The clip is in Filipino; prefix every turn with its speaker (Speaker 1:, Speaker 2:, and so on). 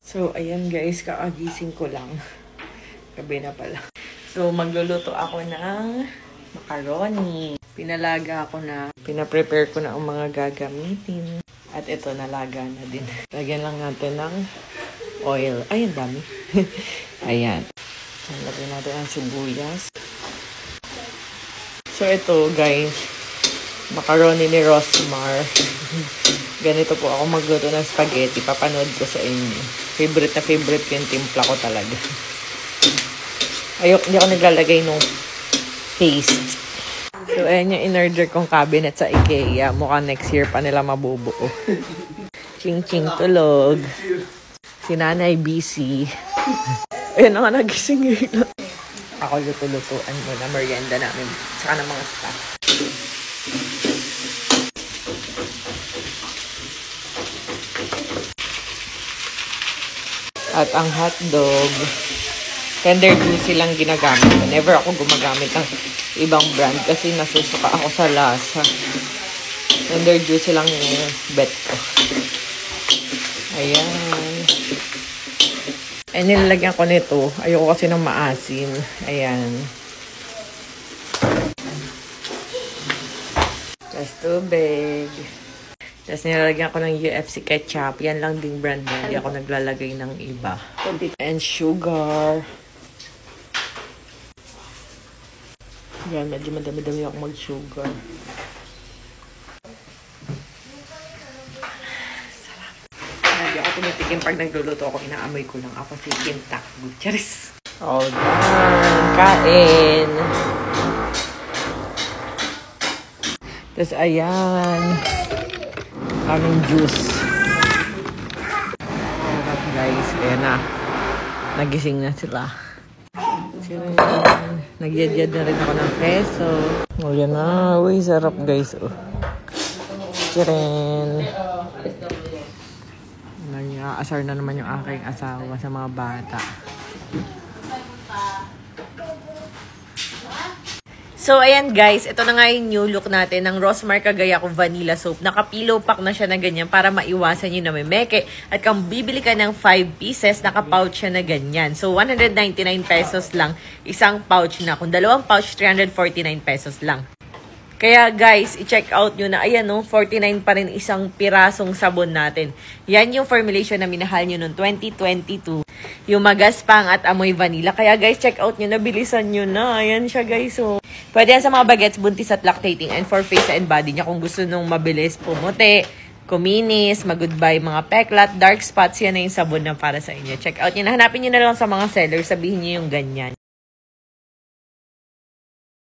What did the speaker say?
Speaker 1: So, ayan guys, kaagising ko lang. Gabi na pala. So, magluluto ako ng macaroni. Pinalaga ako na, pinaprepare ko na ang mga gagamitin. At ito, nalaga na din. Lagyan lang natin ng oil. Ay, ang dami. Ayan. Lagyan natin ang sibuyas. So, ito guys, macaroni ni Rosmar. Ganito po ako magluto ng spaghetti. Papanood ko sa inyo. Favorite na favorite ko yung timpla ko talaga. Hindi ako naglalagay ng paste. So, ayan yung in-order kong cabinet sa IKEA. Mukhang next year pa nila mabubuo. Ching-ching tulog. Si Nanay busy. Ayan na nga, nagising ngayon. Ako luto-lutuan mo na merienda namin. Saka ng mga staff. At ang hotdog, tender juicy lang ginagamit. Never ako gumagamit ng ibang brand kasi nasusuka ako sa lasa. Tender juicy lang yung bet ko. Ayan. Eh, nilalagyan ko nito. Ayoko kasi ng maasim. Ayan. Tapos tubig. Tapos nilalagyan ko ng UFC ketchup. Yan lang ding brand na. Hindi ako naglalagay ng iba. And sugar. Yan, medyo madami-dami ako mag-sugar. Sarap. Hindi ako tumitikim pag nagluluto ako. Inaamoy ko lang ako si Kintak. Charis. All done. Kain. Tapos ayan. Aming juice. Sarap guys. Kaya na. Nagising na sila. Nagyadyad na rin ako ng peso. O yan na. Uy, sarap guys. Chirin. Nag-aasar na naman yung aking asawa sa mga bata. So, ayan guys, ito na nga yung new look natin ng Rosmar Cagayaco Vanilla Soap. Naka-pillow pack na siya na ganyan para maiwasan yung namimeke. At kung bibili ka ng 5 pieces, naka-pouch siya na ganyan. So, 199 pesos lang isang pouch na. Kung dalawang pouch, 349 pesos lang. Kaya guys, i-check out nyo na, ayan no, 49 pa rin isang pirasong sabon natin. Yan yung formulation na minahal nyo noong 2022. Yung magaspang at amoy vanilla. Kaya guys, check out nyo na, bilisan nyo na. Ayan siya guys, oh. Pwede yan sa mga bagets, buntis at lactating, and for face and body niya. Kung gusto nung mabilis pumuti, kuminis, mag-goodbye mga peklat, dark spots, yan na yung sabon na para sa inyo. Check out nyo na. Hanapin nyo na lang sa mga sellers, sabihin nyo yung ganyan.